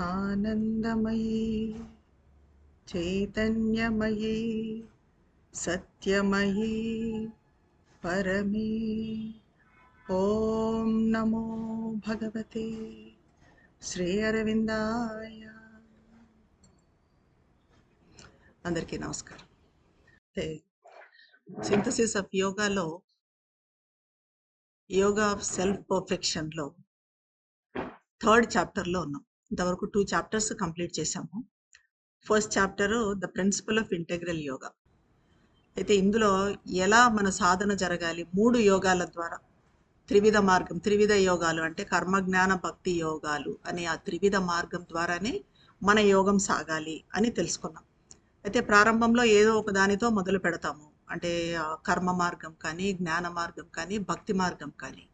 ఆనందమయీ చైతన్యమయీ సత్యమయీ పరమే ఓం నమో భగవతే శ్రీ అరవిందాయ. అందరికీ నమస్కారం. సింథసిస్ ఆఫ్ యోగాలో యోగా ఆఫ్ సెల్ఫ్ పర్ఫెక్షన్లో 3rd చాప్టర్లో ఉన్నాం. ఇంతవరకు 2 చాప్టర్స్ కంప్లీట్ చేశాము. First chapter the principle of integral yoga. అయితే ఇందులో ఎలా మన సాధన జరగాలి, 3 యోగాల ద్వారా, త్రివిధ మార్గం, త్రివిధ యోగాలు అంటే కర్మ జ్ఞాన భక్తి యోగాలు అనే ఆ త్రివిధ మార్గం ద్వారానే మన యోగం సాగాలి అని తెలుసుకున్నాం. అయితే ప్రారంభంలో ఏదో ఒక దానితో మొదలు పెడతాము, అంటే కర్మ మార్గం కానీ, జ్ఞాన మార్గం కానీ, భక్తి మార్గం కానీ.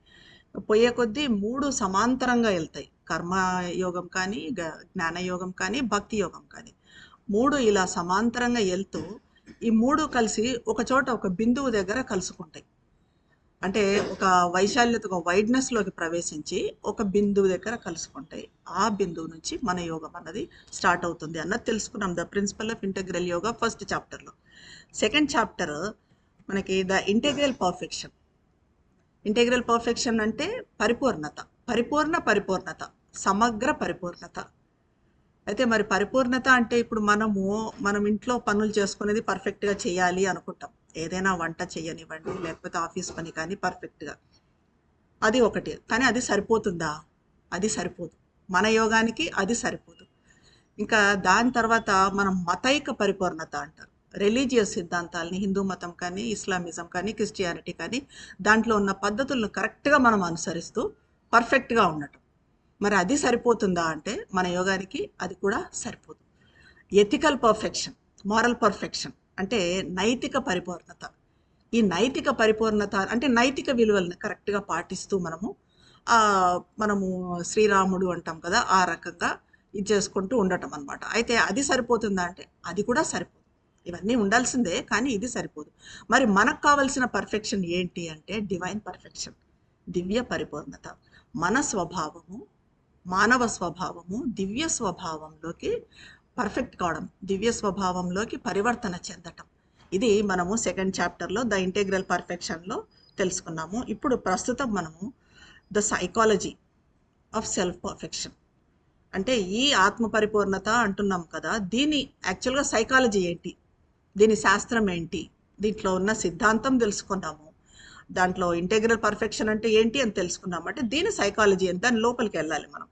పోయే కొద్దీ 3 సమాంతరంగా వెళ్తాయి. కర్మ యోగం కానీ, జ్ఞాన యోగం కానీ, భక్తి యోగం కానీ. 3 ఇలా సమాంతరంగా వెళ్తూ ఈ 3 కలిసి ఒక చోట ఒక బిందువు దగ్గర కలుసుకుంటాయి. అంటే ఒక వైశాల్యత, ఒక వైడ్నెస్లోకి ప్రవేశించి ఒక బిందువు దగ్గర కలుసుకుంటాయి. ఆ బిందువు నుంచి మన యోగం అన్నది స్టార్ట్ అవుతుంది అన్నది తెలుసుకున్నాం. The principle of integral yoga first చాప్టర్లో. సెకండ్ చాప్టర్ మనకి the integral perfection. Integral perfection అంటే పరిపూర్ణత, పరిపూర్ణత, సమగ్ర పరిపూర్ణత. అయితే మరి పరిపూర్ణత అంటే ఇప్పుడు మనం ఇంట్లో పనులు చేసుకునేది పర్ఫెక్ట్గా చేయాలి అనుకుంటాం. ఏదైనా వంట చేయనివ్వండి, లేకపోతే ఆఫీస్ పని కానీ పర్ఫెక్ట్గా, అది ఒకటి. కానీ అది సరిపోతుందా? అది సరిపోదు. మన యోగానికి అది సరిపోదు. ఇంకా దాని తర్వాత మనం మతైక పరిపూర్ణత అంటారు. రిలీజియస్ సిద్ధాంతాలని, హిందూ మతం కానీ, ఇస్లామిజం కానీ, క్రిస్టియానిటీ కానీ, దాంట్లో ఉన్న పద్ధతులను కరెక్ట్గా మనం అనుసరిస్తూ పర్ఫెక్ట్గా ఉండటం. మరి అది సరిపోతుందా అంటే మన యోగానికి అది కూడా సరిపోదు. ఎథికల్ పర్ఫెక్షన్, మారల్ పర్ఫెక్షన్ అంటే నైతిక పరిపూర్ణత. ఈ నైతిక పరిపూర్ణత అంటే నైతిక విలువలను కరెక్ట్గా పాటిస్తూ మనము శ్రీరాముడు అంటాం కదా, ఆ రకంగా ఇది చేసుకుంటూ ఉండటం అనమాట. అయితే అది సరిపోతుందా అంటే అది కూడా సరిపోదు. ఇవన్నీ ఉండాల్సిందే, కానీ ఇది సరిపోదు. మరి మనకు కావలసిన పర్ఫెక్షన్ ఏంటి అంటే డివైన్ పర్ఫెక్షన్, దివ్య పరిపూర్ణత. మన స్వభావము, మానవ స్వభావము దివ్య స్వభావంలోకి పర్ఫెక్ట్ కావడం, దివ్య స్వభావంలోకి పరివర్తన చెందటం. ఇది మనము సెకండ్ చాప్టర్లో ద ఇంటెగ్రల్ పర్ఫెక్షన్లో తెలుసుకున్నాము. ఇప్పుడు ప్రస్తుతం మనము the psychology of self perfection అంటే ఈ ఆత్మ పరిపూర్ణత అంటున్నాం కదా, దీని యాక్చువల్గా సైకాలజీ ఏంటి, దీని శాస్త్రం ఏంటి, దీంట్లో ఉన్న సిద్ధాంతం తెలుసుకున్నాము. దాంట్లో ఇంటెగ్రల్ పర్ఫెక్షన్ అంటే ఏంటి అని తెలుసుకున్నాము. అంటే దీని సైకాలజీ అని, దాని లోపలికి వెళ్ళాలి మనం.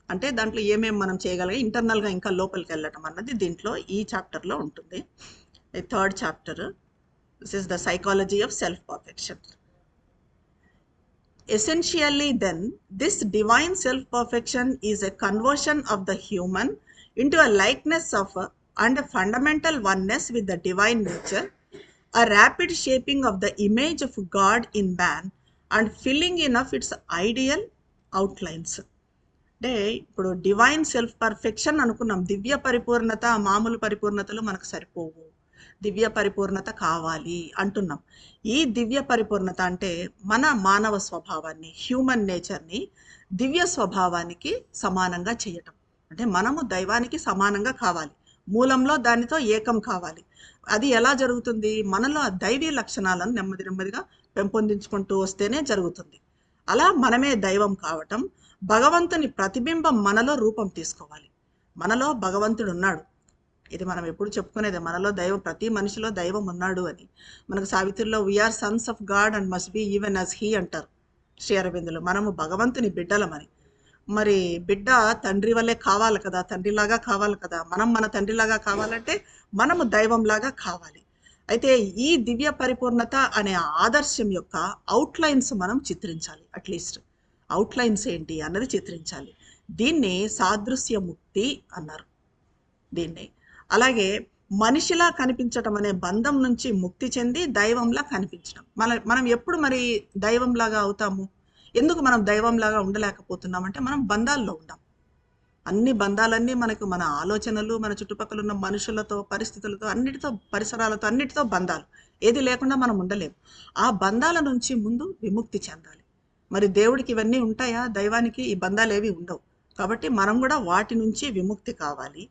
అంటే దాంట్లో ఏమేమి మనం చేయగలిగే ఇంటర్నల్గా ఇంకా లోపలికి వెళ్ళటం అన్నది దీంట్లో ఈ చాప్టర్లో ఉంటుంది. 3rd chapter, this is the psychology of self perfection. Essentially then, this divine self-perfection is a conversion of the human into a likeness of and a fundamental oneness with the divine nature, a rapid shaping of the image of God in man and filling in of its ideal outlines. అంటే ఇప్పుడు divine self perfection అనుకున్నాం. దివ్య పరిపూర్ణత, మామూలు పరిపూర్ణతలు మనకు సరిపోవు, దివ్య పరిపూర్ణత కావాలి అంటున్నాం. ఈ దివ్య పరిపూర్ణత అంటే మన మానవ స్వభావాన్ని, హ్యూమన్ నేచర్ని దివ్య స్వభావానికి సమానంగా చేయటం. అంటే మనము దైవానికి సమానంగా కావాలి, మూలంలో దానితో ఏకం కావాలి. అది ఎలా జరుగుతుంది? మనలో ఆ దైవీ లక్షణాలను నెమ్మదిగా పెంపొందించుకుంటూ వస్తేనే జరుగుతుంది. అలా మనమే దైవం కావటం, భగవంతుని ప్రతిబింబం మనలో రూపం తీసుకోవాలి. మనలో భగవంతుడు ఉన్నాడు, ఇది మనం ఎప్పుడు చెప్పుకునేది. మనలో దైవం, ప్రతి మనిషిలో దైవం ఉన్నాడు అని. మనకు సావిత్రిలో we are Sons of God and must be even as he అంటారు శ్రీ అరవిందులు. మనము భగవంతుని బిడ్డలమని. మరి బిడ్డ తండ్రి వల్లే కావాలి కదా, తండ్రిలాగా కావాలి కదా. మనం మన తండ్రిలాగా కావాలంటే మనము దైవంలాగా కావాలి. అయితే ఈ దివ్య పరిపూర్ణత అనే ఆదర్శం యొక్క అవుట్లైన్స్ మనం చిత్రించాలి. అట్లీస్ట్ అవుట్లైన్స్ ఏంటి అన్నది చిత్రించాలి. దీన్ని సాదృశ్య ముక్తి అన్నారు దీన్ని. అలాగే మనిషిలా కనిపించటం అనే బంధం నుంచి ముక్తి చెంది దైవంలా కనిపించడం. మనం ఎప్పుడు మరి దైవంలాగా అవుతాము? ఎందుకు మనం దైవంలాగా ఉండలేకపోతున్నామంటే మనం బంధాల్లో ఉన్నాం. అన్ని బంధాలన్నీ మనకు మన ఆలోచనలు, మన చుట్టుపక్కల ఉన్న మనుషులతో, పరిస్థితులతో, అన్నిటితో, పరిసరాలతో అన్నిటితో బంధాలు. ఏది లేకుండా మనం ఉండలేము. ఆ బంధాల నుంచి ముందు విముక్తి చెందాలి. మరి దేవుడికి ఇవన్నీ ఉంటాయా? దైవానికి ఈ బంధాలేవి ఉండవు. కాబట్టి మనం కూడా వాటి నుంచి విముక్తి కావాలి.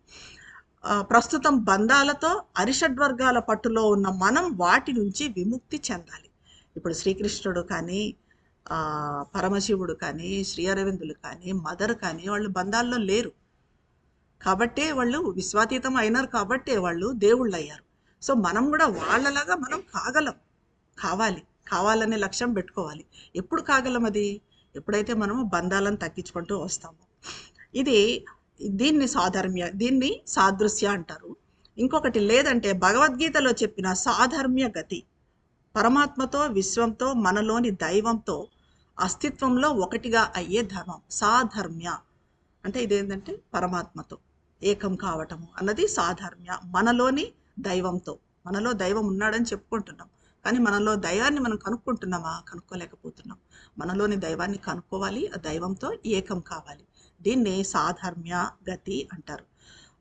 ప్రస్తుతం బంధాలతో అరిషడ్వర్గాల పట్టులో ఉన్న మనం వాటి నుంచి విముక్తి చెందాలి. ఇప్పుడు శ్రీకృష్ణుడు కానీ, పరమశివుడు కానీ, శ్రీ అరవిందులు కానీ, మదర్ కానీ వాళ్ళు బంధాల్లో లేరు. కాబట్టే వాళ్ళు విశ్వాతీతం అయినారు, కాబట్టే వాళ్ళు దేవుళ్ళు అయ్యారు. సో మనం కూడా వాళ్ళలాగా మనం కావాలనే లక్ష్యం పెట్టుకోవాలి. ఎప్పుడు కాగలం అది? ఎప్పుడైతే మనము బంధాలను తగ్గించుకుంటూ వస్తామో. దీన్ని దీన్ని సాదృశ్య అంటారు. ఇంకొకటి లేదంటే భగవద్గీతలో చెప్పిన సాధర్మ్య గతి, పరమాత్మతో, విశ్వంతో, మనలోని దైవంతో అస్తిత్వంలో ఒకటిగా అయ్యే ధర్మం. సాధర్మ్య అంటే ఇదేంటంటే పరమాత్మతో ఏకం కావటము అన్నది సాధర్మ్య. మనలోని దైవంతో, మనలో దైవం ఉన్నాడని చెప్పుకుంటున్నాం, కానీ మనలో దైవాన్ని మనం కనుక్కుంటున్నామా? కనుక్కోలేకపోతున్నాం. మనలోని దైవాన్ని కనుక్కోవాలి, ఆ దైవంతో ఏకం కావాలి. దీన్ని సాధర్మ్య గతి అంటారు.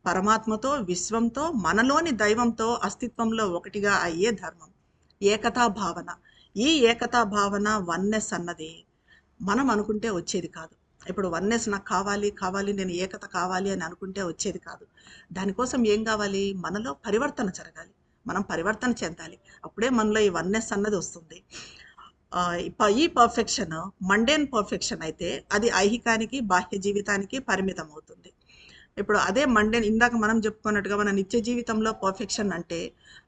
పరమాత్మతో, విశ్వంతో, మనలోని దైవంతో అస్తిత్వంలో ఒకటిగా అయ్యే ధర్మం ఏకతా భావన. ఈ ఏకతా భావన, వన్నెస్ అన్నది మనం అనుకుంటే వచ్చేది కాదు. ఇప్పుడు వన్నెస్ నాకు కావాలి, నేను ఏకత కావాలి అని అనుకుంటే వచ్చేది కాదు. దానికోసం ఏం కావాలి? మనలో పరివర్తన జరగాలి, మనం పరివర్తన చెందాలి. అప్పుడే మనలో ఈ వన్నెస్ అన్నది వస్తుంది. ఈ పర్ఫెక్షన్ మండేన్ పర్ఫెక్షన్ అయితే అది ఐహికానికి, బాహ్య జీవితానికి పరిమితం అవుతుంది. ఇప్పుడు అదే మండేన్, ఇందాక మనం చెప్పుకున్నట్టుగా మన నిత్య జీవితంలో పర్ఫెక్షన్ అంటే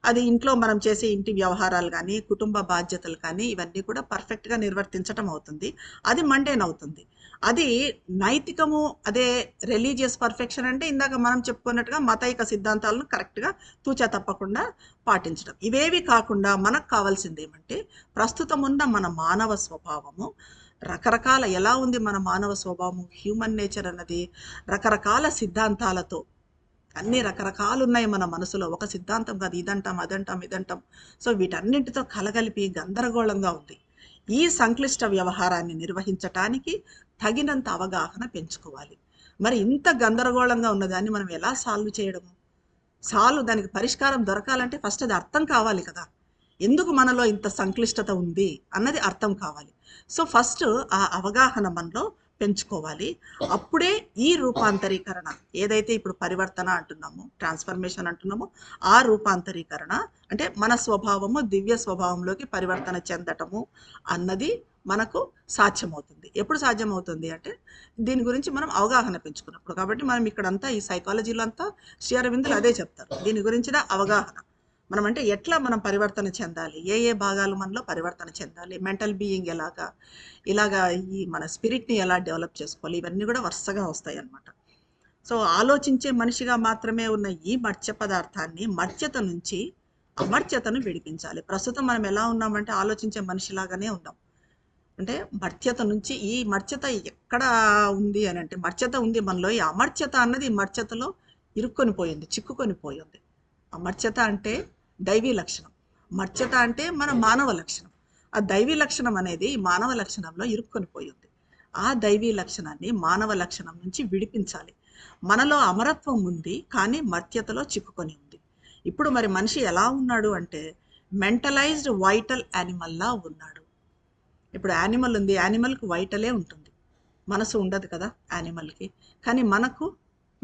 అది ఇంట్లో మనం చేసే ఇంటి వ్యవహారాలు కానీ, కుటుంబ బాధ్యతలు కానీ, ఇవన్నీ కూడా పర్ఫెక్ట్గా నిర్వర్తించటం అవుతుంది. అది మండేన్ అవుతుంది. అది నైతికము. అదే రిలీజియస్ పర్ఫెక్షన్ అంటే ఇందాక మనం చెప్పుకున్నట్టుగా మతైక సిద్ధాంతాలను కరెక్ట్గా తూచా తప్పకుండా పాటించడం. ఇవేవి కాకుండా మనకు కావాల్సింది ఏమంటే ప్రస్తుతం ఉన్న మన మానవ స్వభావము రకరకాల ఎలా ఉంది మన మానవ స్వభావము, హ్యూమన్ నేచర్ అన్నది రకరకాల సిద్ధాంతాలతో, అన్ని రకరకాలు ఉన్నాయి మన మనసులో. ఒక సిద్ధాంతం కాదు, ఇదంటాం, అదంటాం, ఇదంటాం. సో వీటన్నింటితో కలగలిపి గందరగోళంగా ఉంది. ఈ సంక్లిష్ట వ్యవహారాన్ని నిర్వహించటానికి తగినంత అవగాహన పెంచుకోవాలి. మరి ఇంత గందరగోళంగా ఉన్నదాన్ని మనం ఎలా సాల్వ్ చేయడము? దానికి పరిష్కారం దొరకాలంటే ఫస్ట్ అది అర్థం కావాలి కదా. ఎందుకు మనలో ఇంత సంక్లిష్టత ఉంది అన్నది అర్థం కావాలి. సో ఫస్ట్ ఆ అవగాహన మనలో పెంచుకోవాలి. అప్పుడే ఈ రూపాంతరీకరణ, ఏదైతే ఇప్పుడు పరివర్తన అంటున్నామో, ట్రాన్స్ఫర్మేషన్ అంటున్నామో, ఆ రూపాంతరీకరణ అంటే మన స్వభావము దివ్య స్వభావంలోకి పరివర్తన చెందటము అన్నది మనకు సాధ్యమవుతుంది. ఎప్పుడు సాధ్యమవుతుంది అంటే దీని గురించి మనం అవగాహన పెంచుకున్నప్పుడు. కాబట్టి మనం ఇక్కడంతా ఈ సైకాలజీలో అంతా శ్రీ అరవిందులు అదే చెప్తారు, దీని గురించిన అవగాహన. మనం అంటే ఎట్లా మనం పరివర్తన చెందాలి, ఏ భాగాలు మనలో పరివర్తన చెందాలి, మెంటల్ బీయింగ్ ఇలాగా ఈ మన స్పిరిట్ని ఎలా డెవలప్ చేసుకోవాలి, ఇవన్నీ కూడా వరుసగా వస్తాయి అన్నమాట. సో ఆలోచించే మనిషిగా మాత్రమే ఉన్న ఈ మర్త్య పదార్థాన్ని మర్త్యత నుంచి అమర్త్యతను విడిపించాలి. ప్రస్తుతం మనం ఎలా ఉన్నామంటే ఆలోచించే మనిషిలాగానే ఉన్నాం. అంటే మర్త్యత నుంచి, ఈ మర్త్యత ఎక్కడ ఉంది అని అంటే మర్త్యత ఉంది మనలో, ఈ అమర్త్యత అన్నది ఈ మర్త్యతలో ఇరుక్కొని పోయింది, చిక్కుకొని పోయింది. అమర్త్యత అంటే దైవీ లక్షణం, మర్త్యత అంటే మన మానవ లక్షణం. ఆ దైవీ లక్షణం అనేది మానవ లక్షణంలో ఇరుక్కొని పోయింది. ఆ దైవీ లక్షణాన్ని మానవ లక్షణం నుంచి విడిపించాలి. మనలో అమరత్వం ఉంది, కానీ మర్త్యతలో చిక్కుకొని ఉంది. ఇప్పుడు మరి మనిషి ఎలా ఉన్నాడు అంటే మెంటలైజ్డ్ వైటల్ యానిమల్లా ఉన్నాడు. ఇప్పుడు యానిమల్ ఉంది, యానిమల్కి వైటలే ఉంటుంది, మనసు ఉండదు కదా యానిమల్కి. కానీ మనకు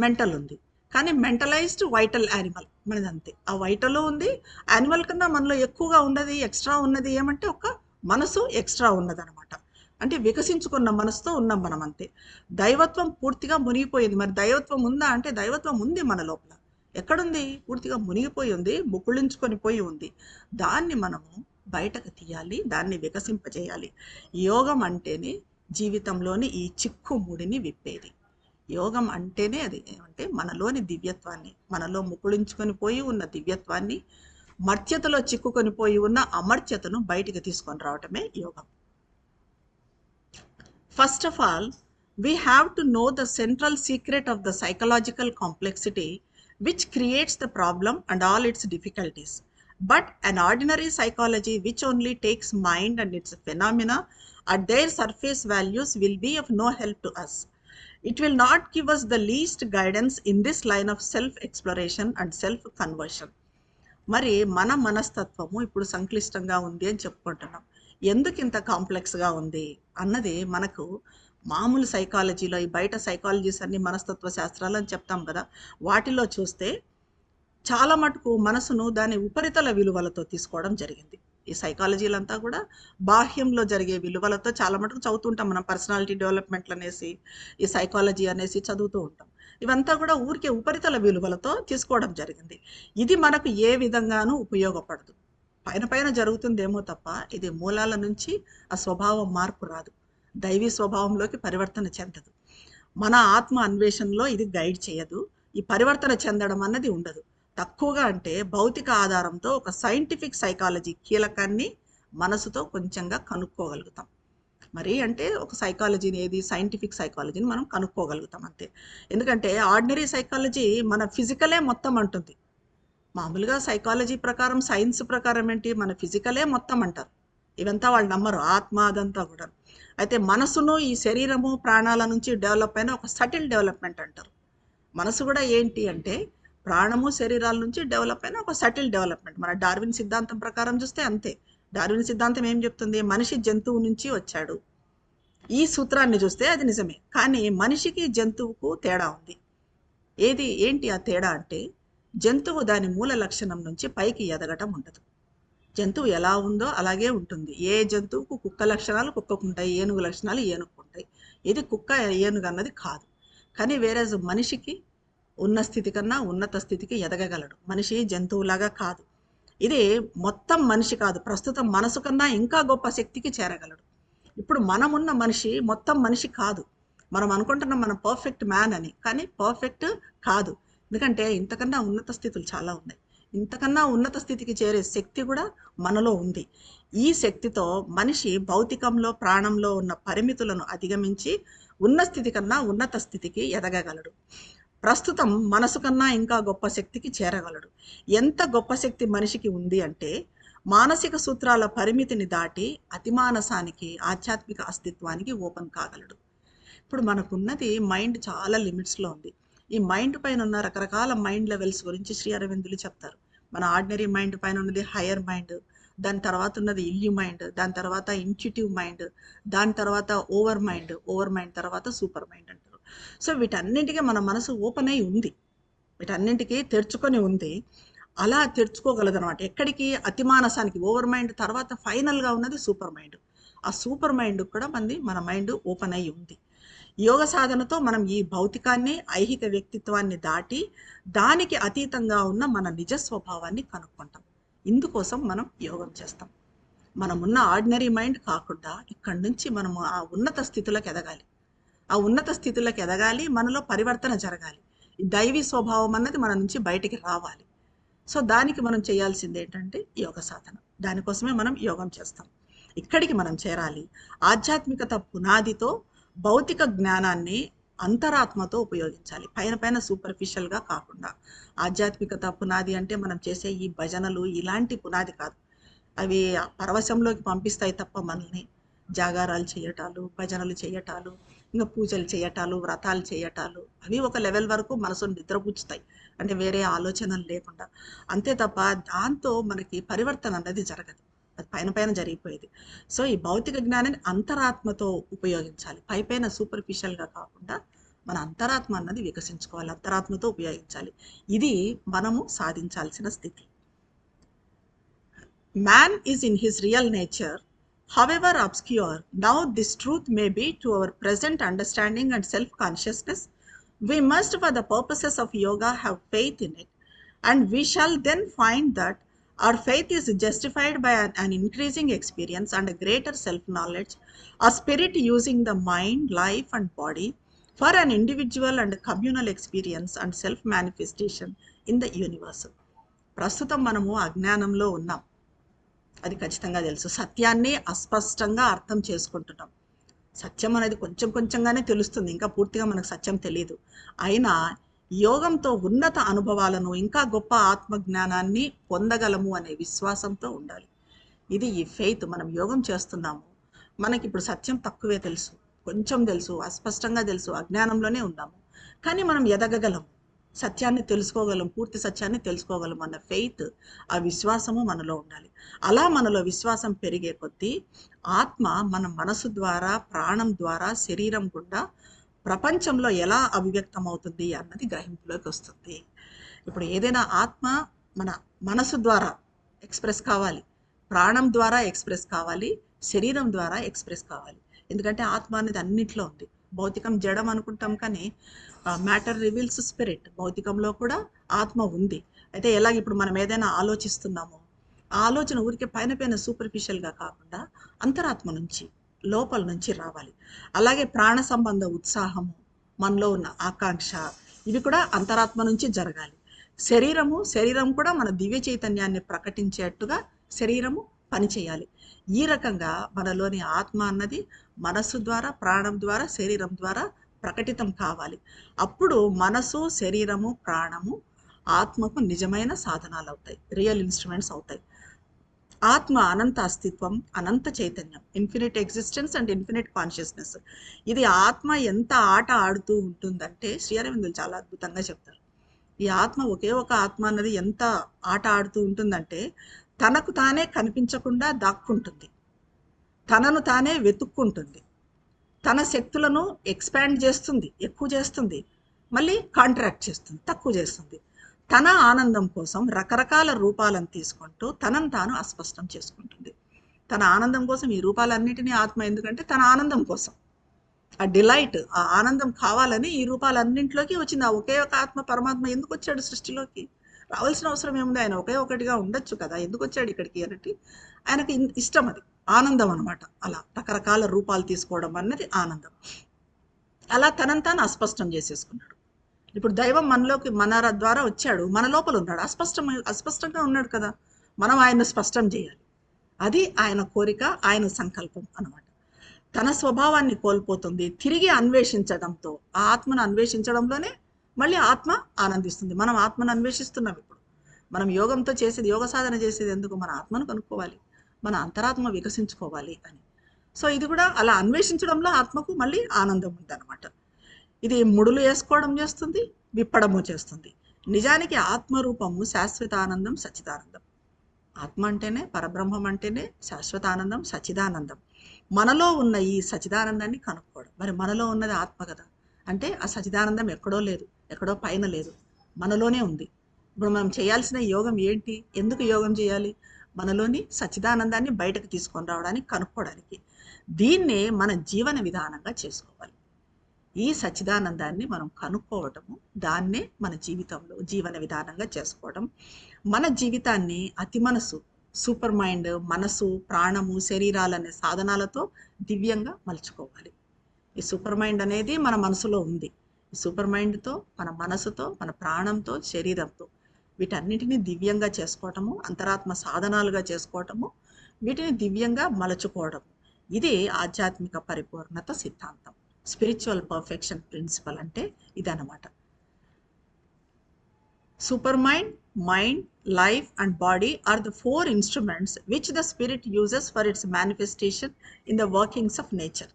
మెంటల్ ఉంది, కానీ మెంటలైజ్డ్ వైటల్ యానిమల్ మనది అంతే. ఆ వైటల్ ఉంది, యానిమల్ కన్నా మనలో ఎక్కువగా ఉన్నది, ఎక్స్ట్రా ఉన్నది ఏమంటే ఒక మనసు ఎక్స్ట్రా ఉన్నదనమాట. అంటే వికసించుకున్న మనసుతో ఉన్నాం మనం అంతే. దైవత్వం పూర్తిగా మునిగిపోయింది. మరి దైవత్వం ఉందా అంటే దైవత్వం ఉంది మన లోపల. ఎక్కడుంది? పూర్తిగా మునిగిపోయి ఉంది, ముకుళించుకొని పోయి ఉంది. దాన్ని మనము బయటకు తీయాలి, దాన్ని వికసింపజేయాలి. యోగం అంటేనే జీవితంలోని ఈ చిక్కు ముడిని విప్పేది. యోగం అంటేనే అది అంటే మనలోని దివ్యత్వాన్ని, మనలో ముకుళించుకొని పోయి ఉన్న దివ్యత్వాన్ని, మర్త్యతలో చిక్కుకొని పోయి ఉన్న అమర్త్యతను బయటికి తీసుకొని రావటమే యోగం. First of all we have to know the central secret of the psychological complexity which creates the problem and all its difficulties. But an ordinary psychology which only takes mind and its phenomena at their surface values will be of no help to us. It will not give us the least guidance in this line of self exploration and self conversion. మరి మన మనస్తత్వము ఇప్పుడు సంక్లిష్టంగా ఉంది అని చెప్పుకుంటున్నాం. ఎందుకు ఇంత కాంప్లెక్స్గా ఉంది అన్నది మనకు మామూలు సైకాలజీలో, ఈ బయట సైకాలజీస్ అన్ని మనస్తత్వ శాస్త్రాలు అని చెప్తాం కదా, వాటిలో చూస్తే చాలా మటుకు మనసును దాని ఉపరితల విలువలతో తీసుకోవడం జరిగింది. ఈ సైకాలజీలంతా కూడా బాహ్యంలో జరిగే విలువలతో చాలా మటుకు చదువుతుంటాం మనం. పర్సనాలిటీ డెవలప్మెంట్లు అనేసి, ఈ సైకాలజీ అనేసి చదువుతూ ఉంటాం. ఇవంతా కూడా ఊరికే ఉపరితల విలువలతో తీసుకోవడం జరిగింది. ఇది మనకు ఏ విధంగానూ ఉపయోగపడదు. పైన పైన జరుగుతుందేమో తప్ప ఇది మూలాల నుంచి ఆ స్వభావం మార్పు రాదు, దైవీ స్వభావంలోకి పరివర్తన చెందదు. మన ఆత్మ అన్వేషణలో ఇది గైడ్ చేయదు. ఈ పరివర్తన చెందడం అన్నది ఉండదు. తక్కువగా అంటే భౌతిక ఆధారంతో ఒక సైంటిఫిక్ సైకాలజీ కీలకాన్ని మనసుతో కొంచెంగా కనుక్కోగలుగుతాం. మరి అంటే ఒక సైకాలజీని, ఏది సైంటిఫిక్ సైకాలజీని మనం కనుక్కోగలుగుతాం అంతే. ఎందుకంటే ఆర్డినరీ సైకాలజీ మన ఫిజికలే మొత్తం అంటుంది. మామూలుగా సైకాలజీ ప్రకారం, సైన్స్ ప్రకారం ఏంటి, మన ఫిజికలే మొత్తం అంటారు. ఇవంతా వాళ్ళు నమ్మరు, ఆత్మ అదంతా కూడా. అయితే మనసును ఈ శరీరము ప్రాణాల నుంచి డెవలప్ అయిన ఒక సటిల్ డెవలప్మెంట్ అంటారు. మనసు కూడా ఏంటి అంటే ప్రాణము శరీరాల నుంచి డెవలప్ అయిన ఒక సటిల్ డెవలప్మెంట్. మన డార్విన్ సిద్ధాంతం ప్రకారం చూస్తే అంతే. డార్విన్ సిద్ధాంతం ఏం చెప్తుంది, మనిషి జంతువు నుంచి వచ్చాడు. ఈ సూత్రాన్ని చూస్తే అది నిజమే. కానీ మనిషికి జంతువుకు తేడా ఉంది. ఏంటి ఆ తేడా అంటే, జంతువు దాని మూల లక్షణం నుంచి పైకి ఎదగటం ఉండదు. జంతువు ఎలా ఉందో అలాగే ఉంటుంది. ఏ జంతువుకు కుక్క లక్షణాలు కుక్కకు ఉంటాయి, ఏనుగు లక్షణాలు ఏనుగుకు ఉంటాయి. ఇది కుక్క ఏనుగు అన్నది కాదు. కానీ వేరే మనిషికి ఉన్న స్థితి కన్నా ఉన్నత స్థితికి ఎదగగలడు. మనిషి జంతువులాగా కాదు. ఇది మొత్తం మనిషి కాదు, ప్రస్తుతం మనసు కన్నా ఇంకా గొప్ప శక్తికి చేరగలడు. ఇప్పుడు మనమున్న మనిషి మొత్తం మనిషి కాదు. మనం అనుకుంటున్నాం మనం పర్ఫెక్ట్ మ్యాన్ అని, కానీ పర్ఫెక్ట్ కాదు. ఎందుకంటే ఇంతకన్నా ఉన్నత స్థితులు చాలా ఉన్నాయి. ఇంతకన్నా ఉన్నత స్థితికి చేరే శక్తి కూడా మనలో ఉంది. ఈ శక్తితో మనిషి భౌతికంలో, ప్రాణంలో ఉన్న పరిమితులను అధిగమించి ఉన్న స్థితి కన్నా ఉన్నత స్థితికి ఎదగగలడు. ప్రస్తుతం మనసు కన్నా ఇంకా గొప్ప శక్తికి చేరగలడు. ఎంత గొప్ప శక్తి మనిషికి ఉంది అంటే, మానసిక సూత్రాల పరిమితిని దాటి అతిమానసానికి, ఆధ్యాత్మిక అస్తిత్వానికి ఓపెన్ కాగలడు. ఇప్పుడు మనకున్నది మైండ్ చాలా లిమిట్స్లో ఉంది. ఈ మైండ్ పైన ఉన్న రకరకాల మైండ్ లెవెల్స్ గురించి శ్రీ అరవిందులు చెప్తారు. మన ఆర్డినరీ మైండ్ పైన ఉన్నది హయ్యర్ మైండ్, దాని తర్వాత ఉన్నది ఇల్యూ మైండ్, దాని తర్వాత ఇంట్యూటివ్ మైండ్, దాని తర్వాత ఓవర్ మైండ్ తర్వాత సూపర్ మైండ్ అంటారు. సో వీటన్నింటికీ మన మనసు ఓపెన్ అయి ఉంది, వీటన్నింటికీ తెరుచుకొని ఉంది. అలా తెరుచుకోగలదు అనమాట. ఎక్కడికి, అతిమానసానికి. ఓవర్ మైండ్ తర్వాత ఫైనల్గా ఉన్నది సూపర్ మైండ్. ఆ సూపర్ మైండ్ కూడా మన మైండ్ ఓపెన్ అయి ఉంది. యోగ సాధనతో మనం ఈ భౌతికాన్ని, ఐహిక వ్యక్తిత్వాన్ని దాటి దానికి అతీతంగా ఉన్న మన నిజ స్వభావాన్ని కనుక్కుంటాం. ఇందుకోసం మనం యోగం చేస్తాం. మనమున్న ఆర్డినరీ మైండ్ కాకుండా ఇక్కడి నుంచి మనము ఆ ఉన్నత స్థితులకు ఎదగాలి. ఆ ఉన్నత స్థితులకు ఎదగాలి, మనలో పరివర్తన జరగాలి. ఈ దైవీ స్వభావం అన్నది మన నుంచి బయటికి రావాలి. సో దానికి మనం చేయాల్సింది ఏంటంటే యోగ సాధన. దానికోసమే మనం యోగం చేస్తాం. ఇక్కడికి మనం చేరాలి. ఆధ్యాత్మికత పునాదితో భౌతిక జ్ఞానాన్ని అంతరాత్మతో ఉపయోగించాలి. పైన పైన సూపర్ఫిషియల్గా కాకుండా. ఆధ్యాత్మికత పునాది అంటే మనం చేసే ఈ భజనలు ఇలాంటి పునాది కాదు. అవి పరవశంలోకి పంపిస్తాయి తప్ప మనల్ని. జాగారాలు చేయటాలు, భజనలు చేయటాలు, ఇంకా పూజలు చేయటాలు, వ్రతాలు చేయటాలు, అవి ఒక లెవెల్ వరకు మనసును నిద్రపుచ్చుతాయి. అంటే వేరే ఆలోచనలు లేకుండా. అంతే తప్ప దాంతో మనకి పరివర్తన అన్నది జరగదు. అది పైన పైన జరిగిపోయేది. సో ఈ భౌతిక జ్ఞానాన్ని అంతరాత్మతో ఉపయోగించాలి. పైపైన సూపర్ఫిషియల్గా కాకుండా మన అంతరాత్మ అన్నది వికసించుకోవాలి, అంతరాత్మతో ఉపయోగించాలి. ఇది మనము సాధించాల్సిన స్థితి. Man is in his real nature, however obscure now this truth may be to our present understanding and self-consciousness, we must for the purposes of yoga have faith in it, and we shall then find that our faith is justified by an increasing experience and a greater self-knowledge, a spirit using the mind, life and body for an individual and communal experience and self-manifestation in the universe. ప్రస్తుతం మనము అజ్ఞానంలో ఉన్నాం, అది ఖచ్చితంగా తెలుసు. సత్యాన్ని అస్పష్టంగా అర్థం చేసుకుంటున్నాం. సత్యం అనేది కొంచెం కొంచెంగానే తెలుస్తుంది, ఇంకా పూర్తిగా మనకు సత్యం తెలియదు. అయినా యోగంతో ఉన్నత అనుభవాలను, ఇంకా గొప్ప ఆత్మజ్ఞానాన్ని పొందగలము అనే విశ్వాసంతో ఉండాలి. ఇది ఈ ఫెయిత్. మనం యోగం చేస్తున్నాము, మనకి ఇప్పుడు సత్యం తక్కువే తెలుసు, కొంచెం తెలుసు, అస్పష్టంగా తెలుసు, అజ్ఞానంలోనే ఉన్నాము. కానీ మనం ఎదగగలం, సత్యాన్ని తెలుసుకోగలం, పూర్తి సత్యాన్ని తెలుసుకోగలం అన్న ఫెయిత్, ఆ విశ్వాసము మనలో ఉండాలి. అలా మనలో విశ్వాసం పెరిగే కొద్దీ ఆత్మ మన మనసు ద్వారా, ప్రాణం ద్వారా, శరీరం గుండా ప్రపంచంలో ఎలా అభివ్యక్తం అవుతుంది అన్నది గ్రహింపులోకి వస్తుంది. ఇప్పుడు ఏదైనా ఆత్మ మన మనసు ద్వారా ఎక్స్ప్రెస్ కావాలి, ప్రాణం ద్వారా ఎక్స్ప్రెస్ కావాలి, శరీరం ద్వారా ఎక్స్ప్రెస్ కావాలి. ఎందుకంటే ఆత్మ అనేది అన్నిట్లో ఉంది. భౌతికం జడం అనుకుంటాం, కానీ మ్యాటర్ రివీల్స్ స్పిరిట్. భౌతికంలో కూడా ఆత్మ ఉంది. అయితే ఎలాగ ఇప్పుడు మనం ఏదైనా ఆలోచిస్తున్నామో ఆ ఆలోచన ఊరికే పైన పైన సూపర్ఫిషియల్గా కాకుండా అంతరాత్మ నుంచి, లోపల నుంచి రావాలి. అలాగే ప్రాణ సంబంధ ఉత్సాహము, మనలో ఉన్న ఆకాంక్ష, ఇవి కూడా అంతరాత్మ నుంచి జరగాలి. శరీరం కూడా మన దివ్య చైతన్యాన్ని ప్రకటించేట్టుగా శరీరము పనిచేయాలి. ఈ రకంగా మనలోని ఆత్మ అన్నది మనస్సు ద్వారా, ప్రాణం ద్వారా, శరీరం ద్వారా ప్రకటితం కావాలి. అప్పుడు మనసు, శరీరము, ప్రాణము ఆత్మకు నిజమైన సాధనాలు అవుతాయి, రియల్ ఇన్స్ట్రుమెంట్స్ అవుతాయి. ఆత్మ అనంత అస్తిత్వం, అనంత చైతన్యం, infinite existence and infinite consciousness. ఇది ఆత్మ ఎంత ఆట ఆడుతూ ఉంటుందంటే శ్రీ అరవిందులు చాలా అద్భుతంగా చెప్తారు. ఈ ఆత్మ, ఒకే ఒక ఆత్మ అన్నది ఎంత ఆట ఆడుతూ ఉంటుందంటే తనకు తానే కనిపించకుండా దాక్కుంటుంది, తనను తానే వెతుక్కుంటుంది, తన శక్తులను ఎక్స్పాండ్ చేస్తుంది, ఎక్కువ చేస్తుంది, మళ్ళీ కాంట్రాక్ట్ చేస్తుంది, తక్కువ చేస్తుంది. తన ఆనందం కోసం రకరకాల రూపాలను తీసుకుంటూ తనను తాను అస్పష్టం చేసుకుంటుంది. తన ఆనందం కోసం ఈ రూపాలన్నిటినీ ఆత్మ, ఎందుకంటే తన ఆనందం కోసం, ఆ డిలైట్, ఆ ఆనందం కావాలని ఈ రూపాలన్నింటిలోకి వచ్చింది. ఆ ఒకే ఒక ఆత్మ పరమాత్మ ఎందుకు వచ్చాడు సృష్టిలోకి? రావాల్సిన అవసరం ఏముంది? ఆయన ఒకే ఒకటిగా ఉండొచ్చు కదా, ఎందుకు వచ్చాడు ఇక్కడికి అన్నట్టు ఆయనకి ఇష్టం, అది ఆనందం అనమాట. అలా రకరకాల రూపాలు తీసుకోవడం అన్నది ఆనందం. అలా తనను తాను అస్పష్టం చేసేసుకున్నాడు. ఇప్పుడు దైవం మనలోకి మన ద్వారా వచ్చాడు, మన లోపల ఉన్నాడు, అస్పష్టంగా ఉన్నాడు కదా, మనం ఆయన్ను స్పష్టం చేయాలి. అది ఆయన కోరిక, ఆయన సంకల్పం అనమాట. తన స్వభావాన్ని కోల్పోతుంది, తిరిగి అన్వేషించడంతో, ఆ ఆత్మను అన్వేషించడంలోనే మళ్ళీ ఆత్మ ఆనందిస్తుంది. మనం ఆత్మను అన్వేషిస్తున్నాం. ఇప్పుడు మనం యోగంతో చేసేది, యోగ సాధన చేసేది ఎందుకు? మన ఆత్మను కనుక్కోవాలి, మన అంతరాత్మ వికసించుకోవాలి అని. సో ఇది కూడా అలా అన్వేషించడంలో ఆత్మకు మళ్ళీ ఆనందం ఉందన్నమాట. ఇది ముడులు వేసుకోవడం చేస్తుంది, విప్పడము చేస్తుంది. నిజానికి ఆత్మరూపము శాశ్వత ఆనందం, సచ్చిదానందం. ఆత్మ అంటేనే, పరబ్రహ్మం అంటేనే శాశ్వత ఆనందం, సచ్చిదానందం. మనలో ఉన్న ఈ సచిదానందాన్ని కనుక్కోవడం. మరి మనలో ఉన్నది ఆత్మ కదా, అంటే ఆ సచిదానందం ఎక్కడో లేదు, ఎక్కడో పైన లేదు, మనలోనే ఉంది. ఇప్పుడు మనం చేయాల్సిన యోగం ఏంటి? ఎందుకు యోగం చేయాలి? మనలోని సచిదానందాన్ని బయటకు తీసుకొని రావడానికి, కనుక్కోవడానికి. దీన్నే మన జీవన విధానంగా చేసుకోవాలి. ఈ సచ్చిదానందాన్ని మనం కనుక్కోవటము, దాన్నే మన జీవితంలో జీవన విధానంగా చేసుకోవడం. మన జీవితాన్ని అతి మనసు, సూపర్ మైండ్, మనసు, ప్రాణము, శరీరాలనే సాధనాలతో దివ్యంగా మలుచుకోవాలి. ఈ సూపర్ మైండ్ అనేది మన మనసులో ఉంది. ఈ సూపర్ మైండ్తో, మన మనసుతో, మన ప్రాణంతో, శరీరంతో వీటన్నిటిని దివ్యంగా చేసుకోవటము, అంతరాత్మ సాధనాలుగా చేసుకోవటము, వీటిని దివ్యంగా మలుచుకోవడం. ఇది ఆధ్యాత్మిక పరిపూర్ణత సిద్ధాంతం. స్పిరిచువల్ పర్ఫెక్షన్ ప్రిన్సిపల్ అంటే ఇదన్నమాట. Super mind, mind, life and body are the four instruments which the spirit uses for its manifestation in the workings of nature.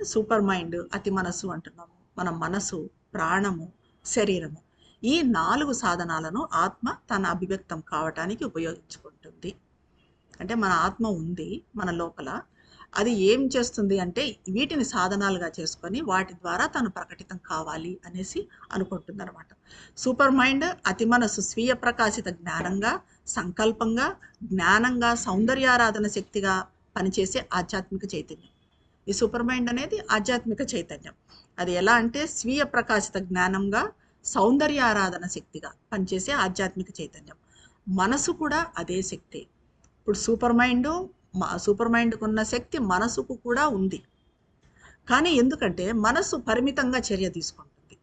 Super mind, అతి మనసు అంటున్నాము, మన మనసు, ప్రాణము, శరీరము, ఈ 4 సాధనాలను ఆత్మ తన అభివ్యక్తం కావటానికి ఉపయోగించుకుంటుంది. అంటే మన ఆత్మ ఉంది మన లోపల, అది ఏం చేస్తుంది అంటే వీటిని సాధనాలుగా చేసుకొని వాటి ద్వారా తను ప్రకటితం కావాలి అనేసి అనుకుంటుంది అనమాట. సూపర్ మైండ్, అతి మనసు స్వీయ ప్రకాశిత జ్ఞానంగా, సంకల్పంగా, జ్ఞానంగా, సౌందర్యారాధన శక్తిగా పనిచేసే ఆధ్యాత్మిక చైతన్యం. ఈ సూపర్ మైండ్ అనేది ఆధ్యాత్మిక చైతన్యం. అది ఎలా అంటే స్వీయ ప్రకాశిత జ్ఞానంగా, సౌందర్యారాధన శక్తిగా పనిచేసే ఆధ్యాత్మిక చైతన్యం. మనసు కూడా అదే శక్తి. ఇప్పుడు సూపర్ మైండ్కు ఉన్న శక్తి మనసుకు కూడా ఉంది. కానీ ఎందుకంటే మనసు పరిమితంగా చర్య తీసుకుంటుంది.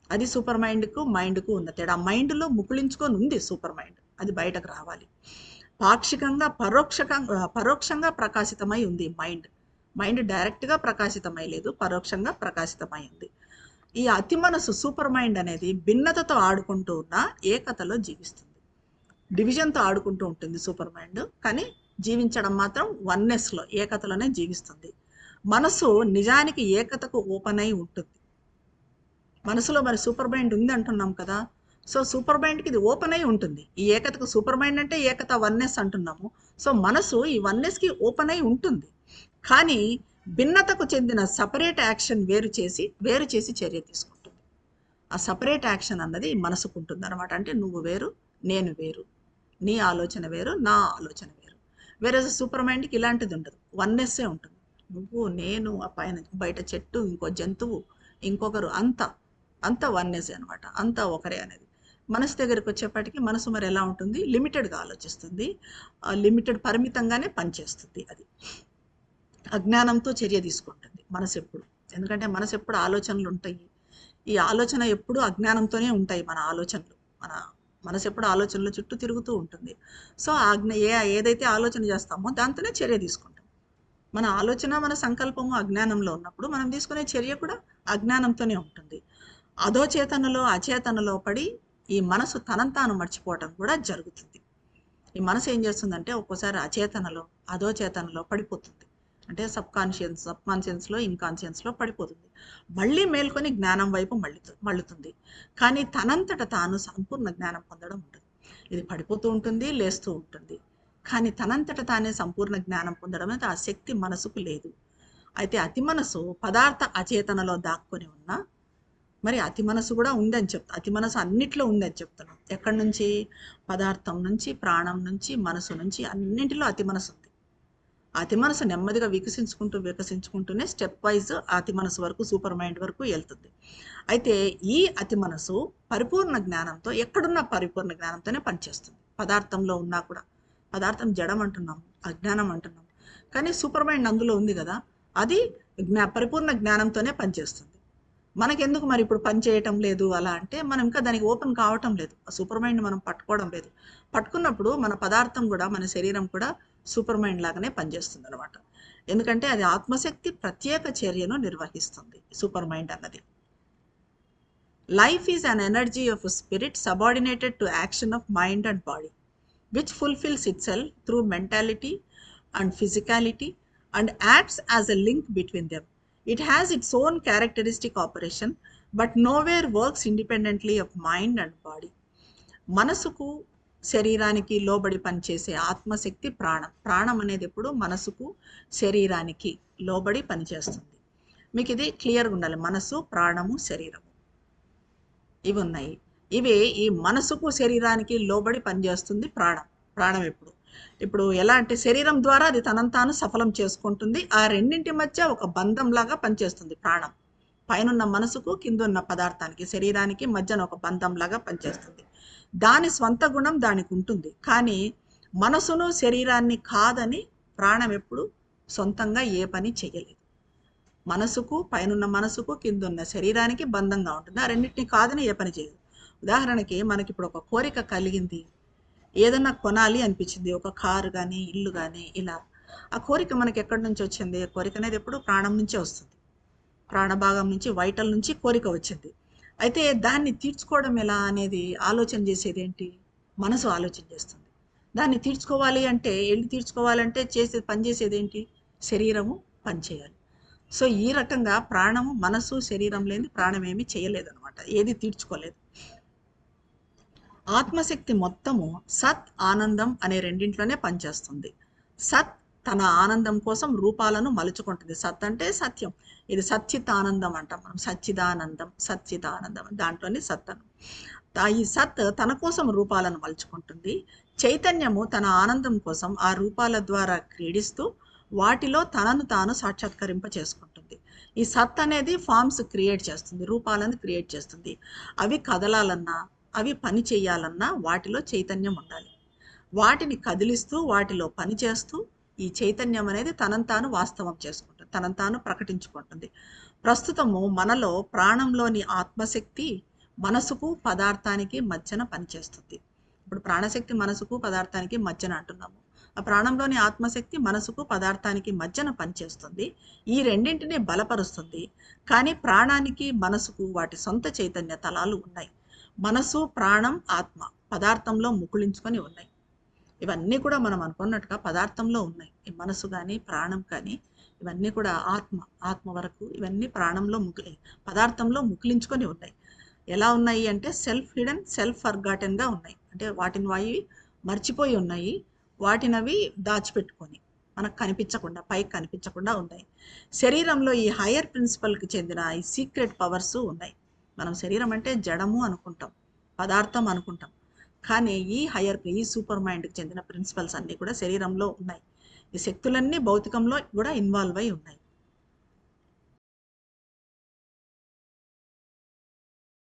అది సూపర్ మైండ్కు ఉన్న తేడా. మైండ్లో ముకుళించుకొని ఉంది సూపర్ మైండ్, అది బయటకు రావాలి. పాక్షికంగా, పరోక్షంగా ప్రకాశితమై ఉంది మైండ్ డైరెక్ట్గా ప్రకాశితమై లేదు, పరోక్షంగా ప్రకాశితమై ఉంది. ఈ అతి మనసు సూపర్ మైండ్ అనేది భిన్నతతో ఆడుకుంటూ ఉన్న ఏకతలో జీవిస్తుంది. డివిజన్తో ఆడుకుంటూ ఉంటుంది సూపర్ మైండ్, కానీ జీవించడం మాత్రం వన్నెస్లో, ఏకతలోనే జీవిస్తుంది. మనసు నిజానికి ఏకతకు ఓపెన్ అయి ఉంటుంది. మనసులో మరి సూపర్ మైండ్ ఉంది అంటున్నాం కదా. సో సూపర్ మైండ్కి ఇది ఓపెన్ అయి ఉంటుంది. ఈ ఏకతకు సూపర్ మైండ్ అంటే ఏకత వన్నెస్ అంటున్నాము. సో మనసు ఈ వన్నెస్కి ఓపెన్ అయి ఉంటుంది. కానీ భిన్నతకు చెందిన సపరేట్ యాక్షన్ వేరు చేసి చర్య తీసుకుంటుంది. ఆ సపరేట్ యాక్షన్ అన్నది మనసుకు ఉంటుంది అనమాట. అంటే నువ్వు వేరు, నేను వేరు, నీ ఆలోచన వేరు, నా ఆలోచన వేరు. వేరే సూపర్ మైండ్కి ఇలాంటిది ఉండదు, వన్నెస్సే ఉంటుంది. నువ్వు, నేను, ఆ పైన బయట చెట్టు, ఇంకో జంతువు, ఇంకొకరు, అంతా వన్నెస్ అనమాట. అంతా ఒకరే అనేది. మనసు దగ్గరికి వచ్చేప్పటికి మనసు మరి ఎలా ఉంటుంది? లిమిటెడ్గా ఆలోచిస్తుంది, లిమిటెడ్ పరిమితంగానే పనిచేస్తుంది. అది అజ్ఞానంతో చర్య తీసుకుంటుంది మనసు ఎప్పుడు. ఎందుకంటే మనసు ఎప్పుడు ఆలోచనలు ఉంటాయి. ఈ ఆలోచన ఎప్పుడు అజ్ఞానంతోనే ఉంటాయి. మన ఆలోచనలు, మనసు ఎప్పుడు ఆలోచనల చుట్టూ తిరుగుతూ ఉంటుంది. సో ఏదైతే ఆలోచన చేస్తామో దాంతోనే చర్య తీసుకుంటాం. మన ఆలోచన, మన సంకల్పము అజ్ఞానంలో ఉన్నప్పుడు మనం తీసుకునే చర్య కూడా అజ్ఞానంతోనే ఉంటుంది. అధోచేతనలో అచేతనలో పడి ఈ మనసు తనంతాను మర్చిపోవటం కూడా జరుగుతుంది. ఈ మనసు ఏం చేస్తుందంటే ఒక్కోసారి అచేతనలో, అధోచేతనలో పడిపోతుంది. అంటే సబ్కాన్షియన్స్లో, ఇన్కాన్షియన్స్లో పడిపోతుంది. మళ్ళీ మేల్కొని జ్ఞానం వైపు మళ్ళుతుంది. కానీ తనంతట తాను సంపూర్ణ జ్ఞానం పొందడం ఉండదు. ఇది పడిపోతూ ఉంటుంది, లేస్తూ ఉంటుంది. కానీ తనంతట తానే సంపూర్ణ జ్ఞానం పొందడం అనేది ఆ శక్తి మనసుకు లేదు. అయితే అతి మనసు పదార్థ అచేతనలో దాక్కుని ఉన్న, మరి అతి మనసు కూడా ఉందని చెప్తా. అతి మనసు అన్నిట్లో ఉందని చెప్తున్నాం. ఎక్కడి నుంచి? పదార్థం నుంచి, ప్రాణం నుంచి, మనసు నుంచి, అన్నింటిలో అతి మనసు ఉంది. అతి మనసు నెమ్మదిగా వికసించుకుంటూనే స్టెప్ వైజ్ అతి మనసు వరకు, సూపర్ మైండ్ వరకు వెళ్తుంది. అయితే ఈ అతి మనసు పరిపూర్ణ జ్ఞానంతో, ఎక్కడున్నా పరిపూర్ణ జ్ఞానంతోనే పనిచేస్తుంది. పదార్థంలో ఉన్నా కూడా, పదార్థం జడం అంటున్నాం, అజ్ఞానం అంటున్నాం, కానీ సూపర్ మైండ్ అందులో ఉంది కదా, అది పరిపూర్ణ జ్ఞానంతోనే పనిచేస్తుంది. మనకెందుకు మరి ఇప్పుడు పని చేయటం లేదు అలా అంటే, మనం ఇంకా దానికి ఓపెన్ కావటం లేదు. ఆ సూపర్ మైండ్ మనం పట్టుకోవడం లేదు. పట్టుకున్నప్పుడు మన పదార్థం కూడా, మన శరీరం కూడా సూపర్ మైండ్ లాగానే పనిచేస్తుంది అనమాట. ఎందుకంటే అది ఆత్మశక్తి ప్రత్యేక చర్యను నిర్వహిస్తుంది సూపర్ మైండ్ అన్నది. Life is an energy of spirit subordinated to action of mind and body, which fulfills itself through mentality and physicality and acts as a link between them. It has its own characteristic operation, but nowhere works independently of mind and body. మనసుకు, శరీరానికి లోబడి పనిచేసే ఆత్మశక్తి ప్రాణం. ప్రాణం అనేది ఎప్పుడు మనసుకు, శరీరానికి లోబడి పనిచేస్తుంది. మీకు ఇది క్లియర్గా ఉండాలి. మనసు, ప్రాణము, శరీరము ఇవి ఉన్నాయి. ఇవి ఈ మనసుకు, శరీరానికి లోబడి పనిచేస్తుంది ప్రాణం. ప్రాణం ఇప్పుడు ఎలా అంటే శరీరం ద్వారా అది తనంతాను సఫలం చేసుకుంటుంది. ఆ రెండింటి మధ్య ఒక బంధంలాగా పనిచేస్తుంది ప్రాణం. పైనున్న మనసుకు, కిందున్న పదార్థానికి, శరీరానికి మధ్యన ఒక బంధంలాగా పనిచేస్తుంది. దాని స్వంత గుణం దానికి ఉంటుంది. కానీ మనసును, శరీరాన్ని కాదని ప్రాణం ఎప్పుడు సొంతంగా ఏ పని చేయలేదు. మనసుకు, పైనున్న మనసుకు, కిందున్న శరీరానికి బంధంగా ఉంటుంది. ఆ రెండింటిని కాదని ఏ పని చేయదు. ఉదాహరణకి మనకి ఇప్పుడు ఒక కోరిక కలిగింది, ఏదన్నా కొనాలి అనిపించింది, ఒక కారు కానీ, ఇల్లు కానీ, ఇలా. ఆ కోరిక మనకి ఎక్కడి నుంచి వచ్చింది? కోరిక అనేది ఎప్పుడు ప్రాణం నుంచే వస్తుంది. ప్రాణభాగం నుంచి, వైటల్ నుంచి కోరిక వచ్చింది. అయితే దాన్ని తీర్చుకోవడం ఎలా అనేది ఆలోచన చేసేది ఏంటి? మనసు ఆలోచన చేస్తుంది. దాన్ని తీర్చుకోవాలి అంటే, తీర్చుకోవాలంటే పనిచేసేది ఏంటి? శరీరము పనిచేయాలి. సో ఈ రకంగా ప్రాణము, మనసు, శరీరం లేని ప్రాణం ఏమీ చేయలేదన్నమాట, ఏది తీర్చుకోలేదు. ఆత్మశక్తి మొత్తము సత్, ఆనందం అనే రెండింట్లోనే పనిచేస్తుంది. సత్ తన ఆనందం కోసం రూపాలను మలుచుకుంటుంది. సత్ అంటే సత్యం. ఇది సచ్చిత్ ఆనందం అంటాం మనం. సచ్చిదానందం దాంట్లోనే సత్ అను. ఈ సత్ తన కోసం రూపాలను మలుచుకుంటుంది. చైతన్యము తన ఆనందం కోసం ఆ రూపాల ద్వారా క్రీడిస్తూ వాటిలో తనను తాను సాక్షాత్కరింప చేసుకుంటుంది. ఈ సత్ అనేది ఫామ్స్ క్రియేట్ చేస్తుంది, రూపాలను క్రియేట్ చేస్తుంది. అవి కదలాలన్నా, అవి పని చేయాలన్నా వాటిలో చైతన్యం ఉండాలి. వాటిని కదిలిస్తూ, వాటిలో పని చేస్తూ ఈ చైతన్యం అనేది తనంతాను వాస్తవం చేసుకుంటుంది, తనంతాను ప్రకటించుకుంటుంది. ప్రస్తుతము మనలో ప్రాణంలోని ఆత్మశక్తి మనసుకు, పదార్థానికి మధ్యన పనిచేస్తుంది. ఇప్పుడు ప్రాణశక్తి మనసుకు, పదార్థానికి మధ్యన అంటున్నాము. ఆ ప్రాణంలోని ఆత్మశక్తి మనసుకు, పదార్థానికి మధ్యన పనిచేస్తుంది. ఈ రెండింటిని బలపరుస్తుంది. కానీ ప్రాణానికి, మనసుకు వాటి సొంత చైతన్య తలాలు ఉన్నాయి. మనసు, ప్రాణం, ఆత్మ పదార్థంలో ముకుళించుకొని ఉన్నాయి. ఇవన్నీ కూడా మనం అనుకున్నట్టుగా పదార్థంలో ఉన్నాయి. ఈ మనసు కానీ, ప్రాణం కానీ, ఇవన్నీ కూడా ఆత్మ వరకు ఇవన్నీ ప్రాణంలో పదార్థంలో ముకులించుకొని ఉన్నాయి. ఎలా ఉన్నాయి అంటే సెల్ఫ్ హిడెన్, సెల్ఫ్ ఫర్గాటెన్గా ఉన్నాయి. అంటే వాటిని వాయి మర్చిపోయి ఉన్నాయి, వాటిని అవి దాచిపెట్టుకొని మనకు కనిపించకుండా, పైకి కనిపించకుండా ఉన్నాయి. శరీరంలో ఈ హయ్యర్ ప్రిన్సిపల్కి చెందిన ఈ సీక్రెట్ పవర్స్ ఉన్నాయి. మనం శరీరం అంటే జడము అనుకుంటాం, పదార్థం అనుకుంటాం, కానీ ఈ సూపర్ మైండ్కి చెందిన ప్రిన్సిపల్స్ అన్నీ కూడా శరీరంలో ఉన్నాయి. ఈ శక్తులన్నీ భౌతికంలో కూడా ఇన్వాల్వ్ అయి ఉన్నాయి.